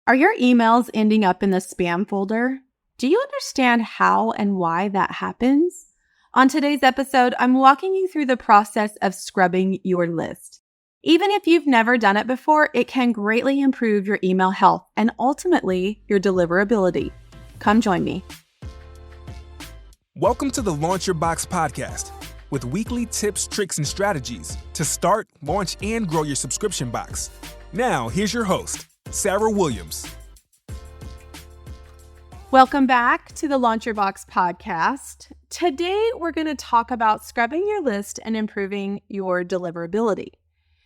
Are your emails ending up in the spam folder? Do you understand how and why that happens? On today's episode, I'm walking you through the process of scrubbing your list. Even if you've never done it before, it can greatly improve your email health and ultimately your deliverability. Come join me. Welcome to the Launch Your Box podcast with weekly tips, tricks, and strategies to start, launch, and grow your subscription box. Now, here's your host, Sarah Williams. Welcome back to the Launch Your Box podcast. Today, we're going to talk about scrubbing your list and improving your deliverability.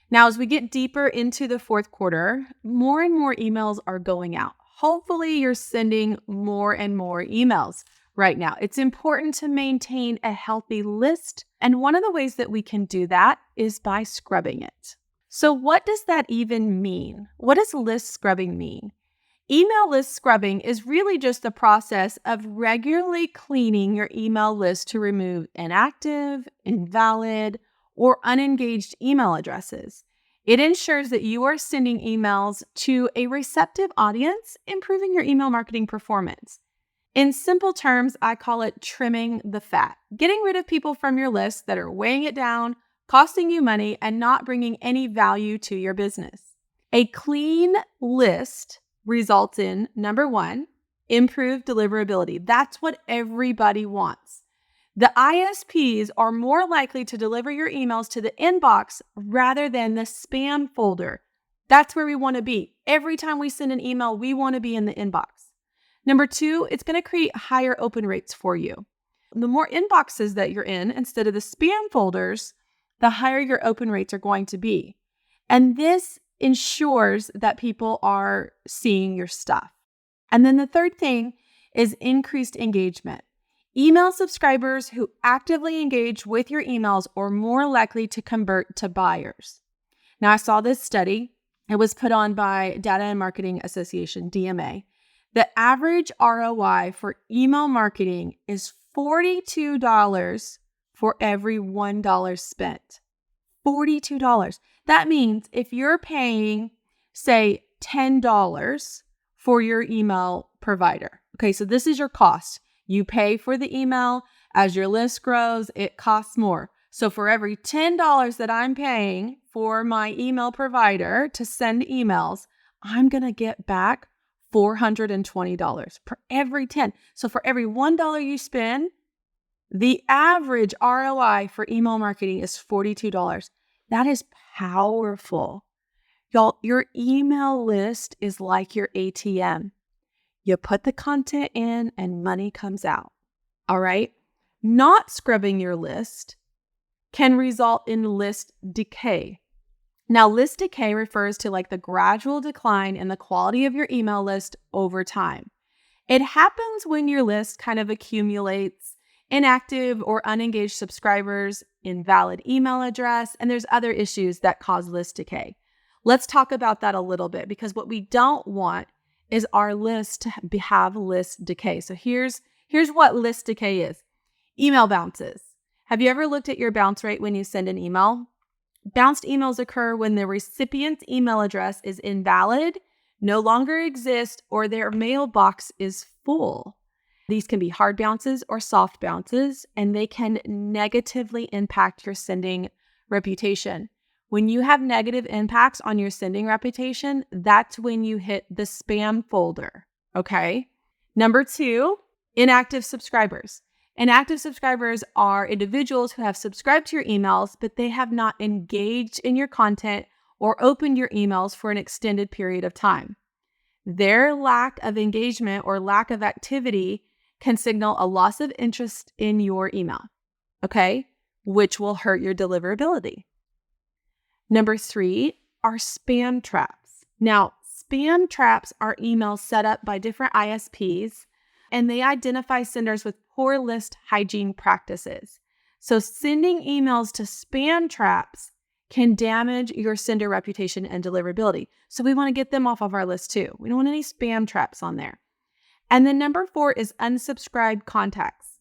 Now, as we get deeper into the fourth quarter, more and more emails are going out. Hopefully, you're sending more and more emails right now. It's important to maintain a healthy list, and one of the ways that we can do that is by scrubbing it. So what does that even mean? What does list scrubbing mean? Email list scrubbing is really just the process of regularly cleaning your email list to remove inactive, invalid, or unengaged email addresses. It ensures that you are sending emails to a receptive audience, improving your email marketing performance. In simple terms, I call it trimming the fat, getting rid of people from your list that are weighing it down, costing you money, and not bringing any value to your business. A clean list results in, number one, improved deliverability. That's what everybody wants. The ISPs are more likely to deliver your emails to the inbox rather than the spam folder. That's where we want to be. Every time we send an email, we want to be in the inbox. Number two, it's going to create higher open rates for you. The more inboxes that you're in instead of the spam folders, the higher your open rates are going to be. And this ensures that people are seeing your stuff. And then the third thing is increased engagement. Email subscribers who actively engage with your emails are more likely to convert to buyers. Now, I saw this study. It was put on by Data and Marketing Association, DMA. The average ROI for email marketing is $42 for every $1 spent. $42. That means if you're paying, say, $10 for your email provider. Okay, so this is your cost. You pay for the email. As your list grows, it costs more. So for every $10 that I'm paying for my email provider to send emails, I'm going to get back $420 for every 10. So for every $1 you spend, the average ROI for email marketing is $42. That is powerful. Y'all, your email list is like your ATM. You put the content in and money comes out. All right? Not scrubbing your list can result in list decay. Now, list decay refers to like the gradual decline in the quality of your email list over time. It happens when your list kind of accumulates inactive or unengaged subscribers, invalid email address, and there's other issues that cause list decay. Let's talk about that a little bit because what we don't want is our list to have list decay. So here's what list decay is. Email bounces. Have you ever looked at your bounce rate when you send an email? Bounced emails occur when the recipient's email address is invalid, no longer exists, or their mailbox is full. These can be hard bounces or soft bounces, and they can negatively impact your sending reputation. When you have negative impacts on your sending reputation, that's when you hit the spam folder, okay? Number two, inactive subscribers. Inactive subscribers are individuals who have subscribed to your emails, but they have not engaged in your content or opened your emails for an extended period of time. Their lack of engagement or lack of activity can signal a loss of interest in your email, okay? Which will hurt your deliverability. Number three are spam traps. Now, spam traps are emails set up by different ISPs, and they identify senders with poor list hygiene practices. So sending emails to spam traps can damage your sender reputation and deliverability. So we want to get them off of our list too. We don't want any spam traps on there. And then number four is unsubscribed contacts.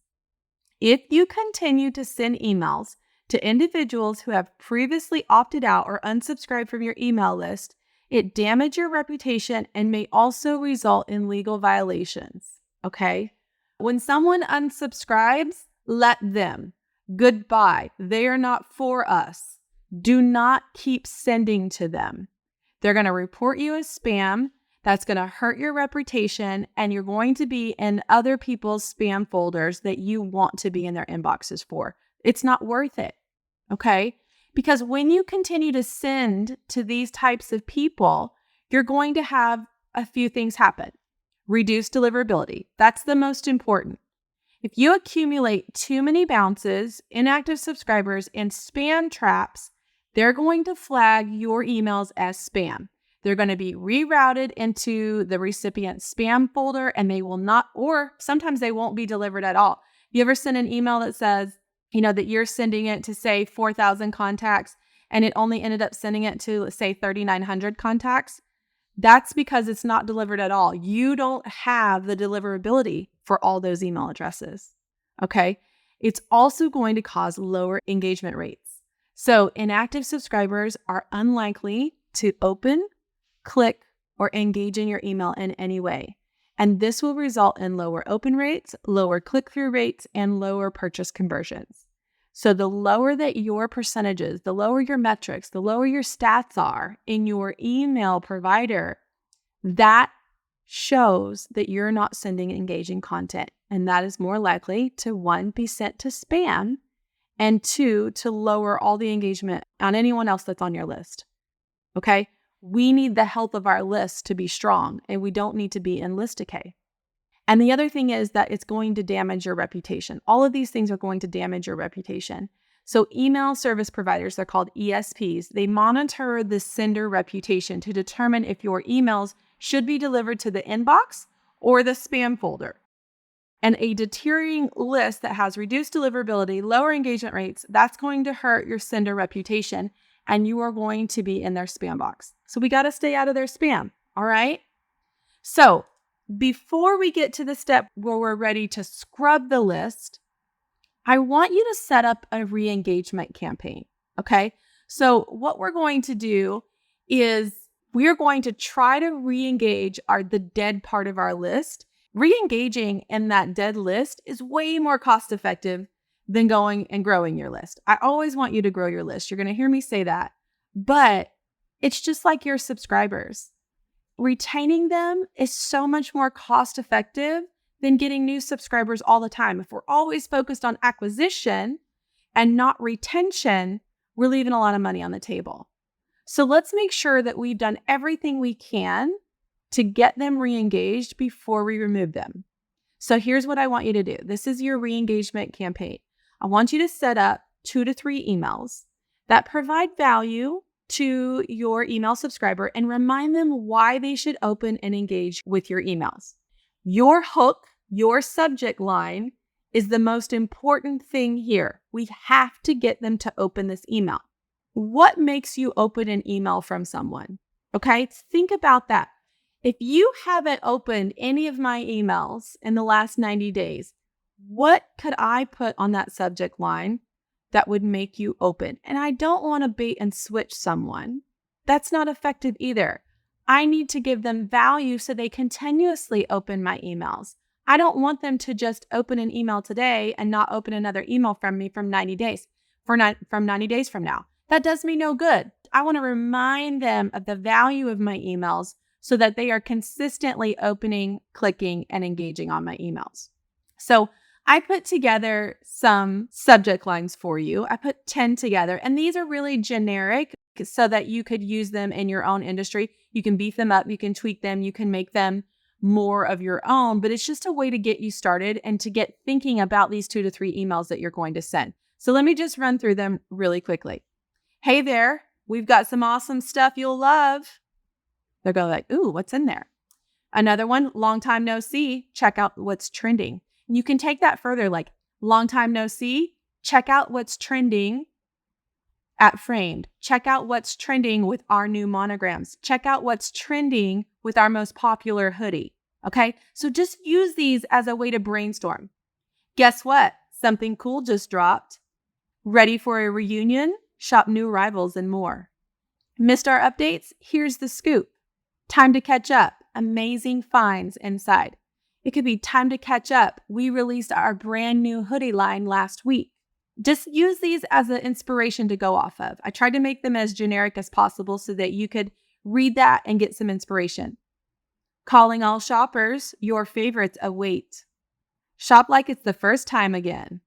If you continue to send emails to individuals who have previously opted out or unsubscribed from your email list, It damages your reputation and may also result in legal violations, okay? When someone unsubscribes, let them. Goodbye. They are not for us. Do not keep sending to them. They're going to report you as spam. That's going to hurt your reputation, and you're going to be in other people's spam folders that you want to be in their inboxes for. It's not worth it, okay? Because when you continue to send to these types of people, you're going to have a few things happen. Reduced deliverability. That's the most important. If you accumulate too many bounces, inactive subscribers, and spam traps, they're going to flag your emails as spam. They're going to be rerouted into the recipient's spam folder, and they will not, or sometimes they won't be delivered at all. You ever send an email that says, that you're sending it to say 4,000 contacts, and it only ended up sending it to say 3,900 contacts? That's because it's not delivered at all. You don't have the deliverability for all those email addresses, okay? It's also going to cause lower engagement rates. So inactive subscribers are unlikely to open, click, or engage in your email in any way. And this will result in lower open rates, lower click-through rates, and lower purchase conversions. So the lower that your percentages, the lower your metrics, the lower your stats are in your email provider, that shows that you're not sending engaging content. And that is more likely to, 1, be sent to spam, and 2, to lower all the engagement on anyone else that's on your list. Okay? We need the health of our list to be strong, and we don't need to be in list decay. And the other thing is that it's going to damage your reputation. All of these things are going to damage your reputation. So email service providers, they're called ESPs, they monitor the sender reputation to determine if your emails should be delivered to the inbox or the spam folder. And a deteriorating list that has reduced deliverability, lower engagement rates, that's going to hurt your sender reputation, and you are going to be in their spam box. So we got to stay out of their spam, all right? So before we get to the step where we're ready to scrub the list, I want you to set up a re-engagement campaign, okay? So what we're going to do is we're going to try to re-engage the dead part of our list. Re-engaging in that dead list is way more cost-effective than going and growing your list. I always want you to grow your list. You're going to hear me say that. But it's just like your subscribers. Retaining them is so much more cost-effective than getting new subscribers all the time. If we're always focused on acquisition and not retention, we're leaving a lot of money on the table. So let's make sure that we've done everything we can to get them re-engaged before we remove them. So here's what I want you to do. This is your re-engagement campaign. I want you to set up 2 to 3 emails that provide value to your email subscriber and remind them why they should open and engage with your emails. Your hook, your subject line is the most important thing here. We have to get them to open this email. What makes you open an email from someone? Okay, think about that. If you haven't opened any of my emails in the last 90 days, what could I put on that subject line that would make you open? And I don't want to bait and switch someone. That's not effective either. I need to give them value so they continuously open my emails. I don't want them to just open an email today and not open another email from me from 90 days from 90 days from now. That does me no good. I want to remind them of the value of my emails so that they are consistently opening, clicking, and engaging on my emails. So I put together some subject lines for you. I put 10 together, and these are really generic so that you could use them in your own industry. You can beef them up, you can tweak them, you can make them more of your own, but it's just a way to get you started and to get thinking about these 2 to 3 emails that you're going to send. So let me just run through them really quickly. Hey there, we've got some awesome stuff you'll love. They're going like, ooh, what's in there? Another one, long time no see, check out what's trending. You can take that further, like long time no see, check out what's trending at Framed. Check out what's trending with our new monograms. Check out what's trending with our most popular hoodie. Okay, so just use these as a way to brainstorm. Guess what? Something cool just dropped. Ready for a reunion? Shop new arrivals and more. Missed our updates? Here's the scoop. Time to catch up. Amazing finds inside. It could be time to catch up. We released our brand new hoodie line last week. Just use these as an inspiration to go off of. I tried to make them as generic as possible so that you could read that and get some inspiration. Calling all shoppers, your favorites await. Shop like it's the first time again.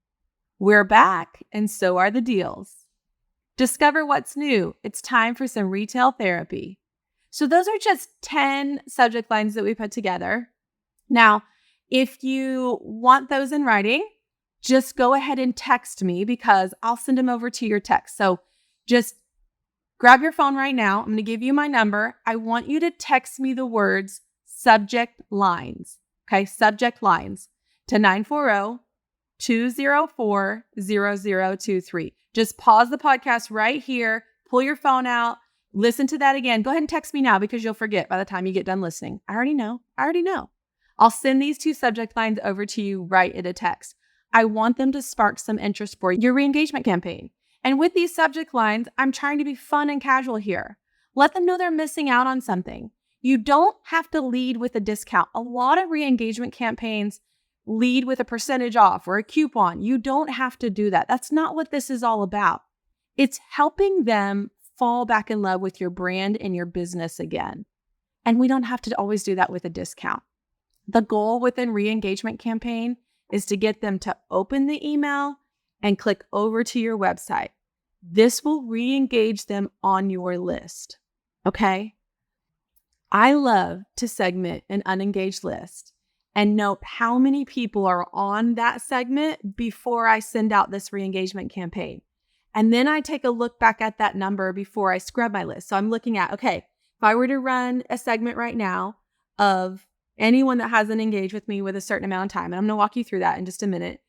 We're back, and so are the deals. Discover what's new. It's time for some retail therapy. So those are just 10 subject lines that we put together. Now, if you want those in writing, just go ahead and text me because I'll send them over to your text. So just grab your phone right now. I'm going to give you my number. I want you to text me the words subject lines. Okay, subject lines to 940-204-0023. Just pause the podcast right here, pull your phone out, listen to that again. Go ahead and text me now because you'll forget by the time you get done listening. I already know. I'll send these 2 subject lines over to you right in a text. I want them to spark some interest for your re-engagement campaign. And with these subject lines, I'm trying to be fun and casual here. Let them know they're missing out on something. You don't have to lead with a discount. A lot of re-engagement campaigns lead with a percentage off or a coupon. You don't have to do that. That's not what this is all about. It's helping them fall back in love with your brand and your business again. And we don't have to always do that with a discount. The goal within re-engagement campaign is to get them to open the email and click over to your website. This will re-engage them on your list. Okay? I love to segment an unengaged list and note how many people are on that segment before I send out this re-engagement campaign. And then I take a look back at that number before I scrub my list. So I'm looking at, okay, if I were to run a segment right now of anyone that hasn't engaged with me with a certain amount of time, and I'm going to walk you through that in just a minute,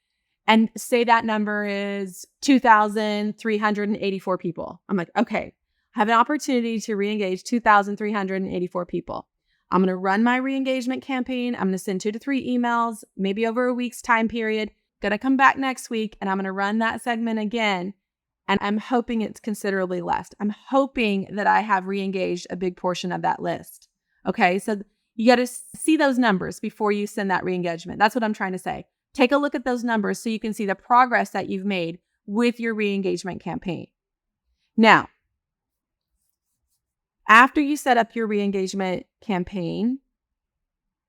and say that number is 2,384 people. I'm like, okay, I have an opportunity to re-engage 2,384 people. I'm going to run my re-engagement campaign. I'm going to send 2 to 3 emails, maybe over a week's time period. Going to come back next week and I'm going to run that segment again. And I'm hoping it's considerably less. I'm hoping that I have re-engaged a big portion of that list. Okay, so you got to see those numbers before you send that re-engagement. That's what I'm trying to say. Take a look at those numbers so you can see the progress that you've made with your re-engagement campaign. Now, after you set up your re-engagement campaign,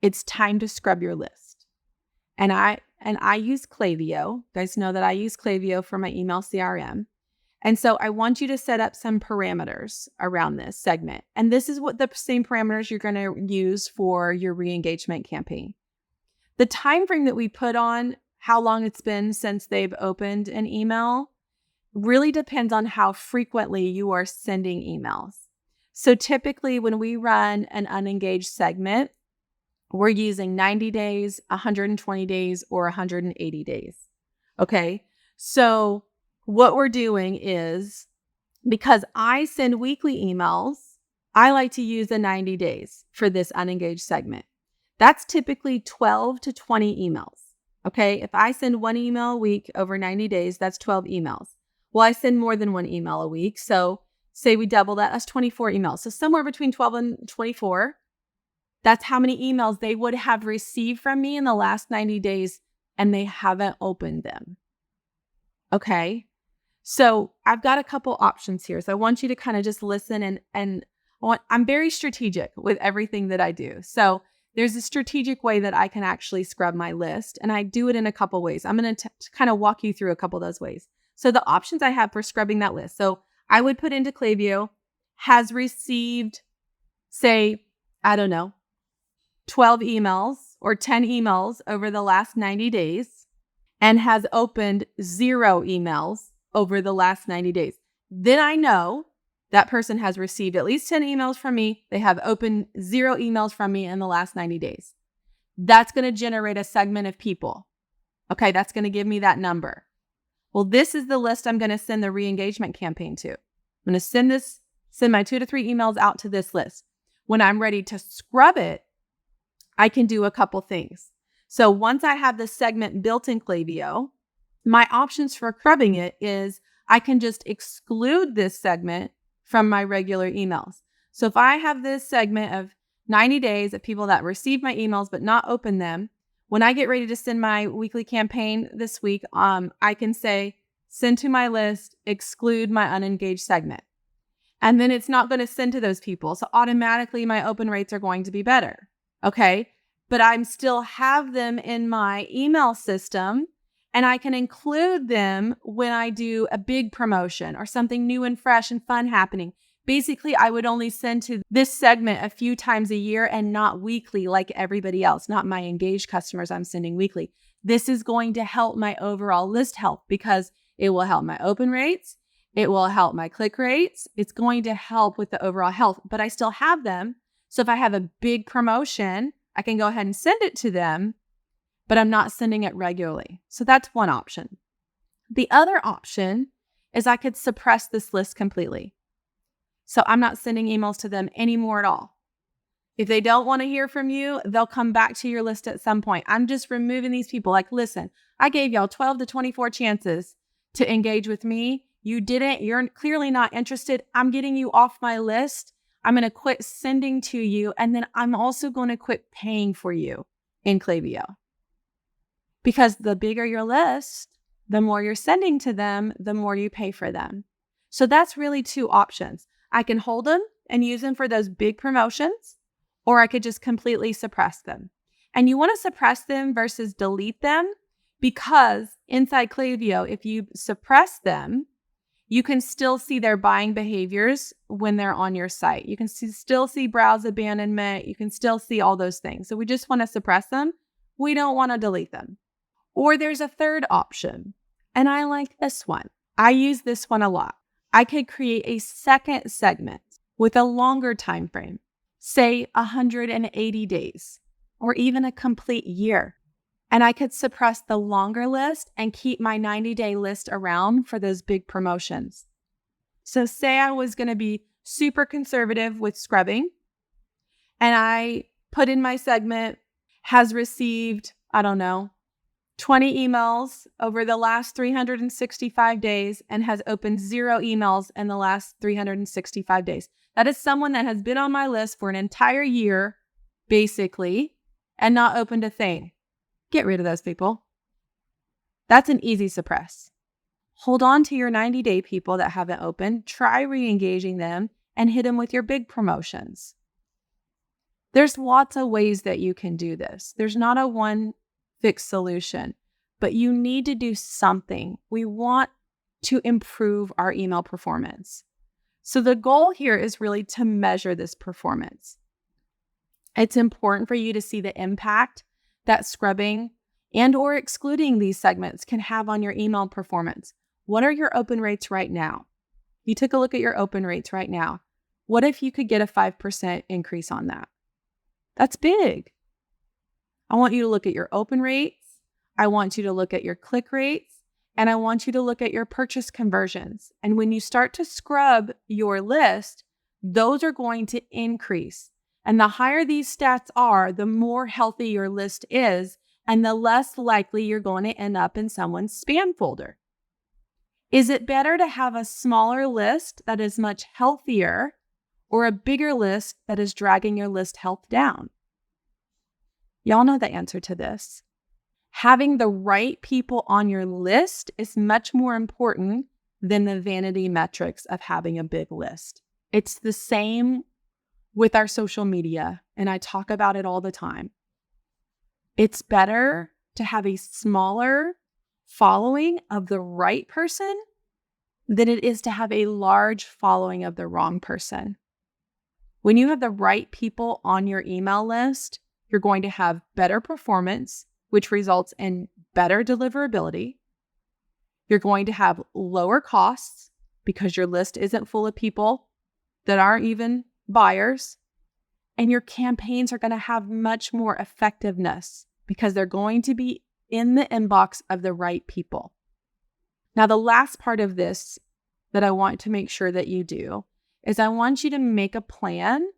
it's time to scrub your list. And I use Klaviyo. You guys know that I use Klaviyo for my email CRM. And so I want you to set up some parameters around this segment. And this is what the same parameters you're going to use for your re-engagement campaign. The time frame that we put on how long it's been since they've opened an email really depends on how frequently you are sending emails. So typically when we run an unengaged segment, we're using 90 days, 120 days, or 180 days. Okay. So what we're doing is, because I send weekly emails, I like to use the 90 days for this unengaged segment. That's typically 12 to 20 emails. Okay. If I send 1 email a week over 90 days, that's 12 emails. Well, I send more than 1 email a week. So say we double that, that's 24 emails. So somewhere between 12 and 24, that's how many emails they would have received from me in the last 90 days and they haven't opened them. Okay. So I've got a couple options here. So I want you to kind of just listen and I'm very strategic with everything that I do. So there's a strategic way that I can actually scrub my list, and I do it in a couple ways. I'm going to kind of walk you through a couple of those ways. So the options I have for scrubbing that list. So I would put into Klaviyo, has received, say, 12 emails or 10 emails over the last 90 days and has opened 0 emails over the last 90 days. Then I know that person has received at least 10 emails from me. They have opened 0 emails from me in the last 90 days. That's going to generate a segment of people. Okay, that's going to give me that number. Well, this is the list I'm going to send the re-engagement campaign to. I'm going to send my 2 to 3 emails out to this list. When I'm ready to scrub it, I can do a couple things. So once I have this segment built in Klaviyo, my options for scrubbing it is I can just exclude this segment from my regular emails. So if I have this segment of 90 days of people that receive my emails but not open them, when I get ready to send my weekly campaign this week, I can say, send to my list, exclude my unengaged segment. And then it's not going to send to those people. So automatically my open rates are going to be better. Okay. But I still have them in my email system, and I can include them when I do a big promotion or something new and fresh and fun happening. Basically, I would only send to this segment a few times a year and not weekly like everybody else, not my engaged customers I'm sending weekly. This is going to help my overall list health because it will help my open rates. It will help my click rates. It's going to help with the overall health, but I still have them. So if I have a big promotion, I can go ahead and send it to them, but I'm not sending it regularly. So that's one option. The other option is I could suppress this list completely. So I'm not sending emails to them anymore at all. If they don't want to hear from you, they'll come back to your list at some point. I'm just removing these people. Like, listen, I gave y'all 12 to 24 chances to engage with me. You didn't. You're clearly not interested. I'm getting you off my list. I'm going to quit sending to you. And then I'm also going to quit paying for you in Klaviyo. Because the bigger your list, the more you're sending to them, the more you pay for them. So that's really two options. I can hold them and use them for those big promotions, or I could just completely suppress them. And you want to suppress them versus delete them because inside Klaviyo, if you suppress them, you can still see their buying behaviors when they're on your site. You can still see browse abandonment. You can still see all those things. So we just want to suppress them. We don't want to delete them. Or there's a third option, and I like this one. I use this one a lot. I could create a second segment with a longer time frame, say 180 days, or even a complete year. And I could suppress the longer list and keep my 90-day list around for those big promotions. So say I was going to be super conservative with scrubbing, and I put in my segment, has received, 20 emails over the last 365 days and has opened 0 emails in the last 365 days. That is someone that has been on my list for an entire year, basically, and not opened a thing. Get rid of those people. That's an easy suppress. Hold on to your 90-day people that haven't opened. Try re-engaging them and hit them with your big promotions. There's lots of ways that you can do this. There's not a one fixed solution, but you need to do something. We want to improve our email performance. So the goal here is really to measure this performance. It's important for you to see the impact that scrubbing and or excluding these segments can have on your email performance. What are your open rates right now? You took a look at your open rates right now. What if you could get a 5% increase on that? That's big. I want you to look at your open rates. I want you to look at your click rates, and I want you to look at your purchase conversions. And when you start to scrub your list, those are going to increase. And the higher these stats are, the more healthy your list is, and the less likely you're going to end up in someone's spam folder. Is it better to have a smaller list that is much healthier or a bigger list that is dragging your list health down? Y'all know the answer to this. Having the right people on your list is much more important than the vanity metrics of having a big list. It's the same with our social media, and I talk about it all the time. It's better to have a smaller following of the right person than it is to have a large following of the wrong person. When you have the right people on your email list, you're going to have better performance, which results in better deliverability. You're going to have lower costs because your list isn't full of people that aren't even buyers. And your campaigns are going to have much more effectiveness because they're going to be in the inbox of the right people. Now, the last part of this that I want to make sure that you do is I want you to make a plan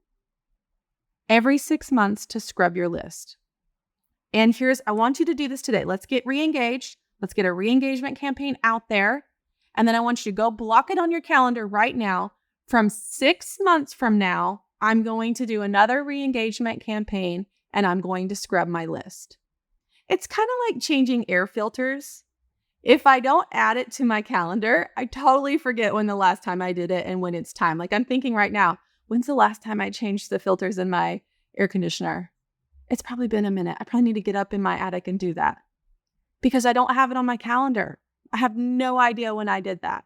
every 6 months to scrub your list. And I want you to do this today. Let's get re-engaged. Let's get a re-engagement campaign out there. And then I want you to go block it on your calendar right now from 6 months from now, I'm going to do another re-engagement campaign and I'm going to scrub my list. It's kind of like changing air filters. If I don't add it to my calendar, I totally forget when the last time I did it and when it's time. Like I'm thinking right now, when's the last time I changed the filters in my air conditioner? It's probably been a minute. I probably need to get up in my attic and do that because I don't have it on my calendar. I have no idea when I did that.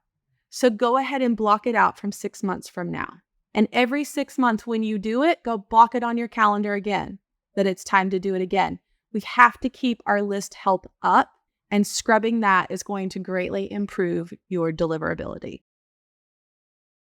So go ahead and block it out from 6 months from now. And every 6 months when you do it, go block it on your calendar again, that it's time to do it again. We have to keep our list health up, and scrubbing that is going to greatly improve your deliverability.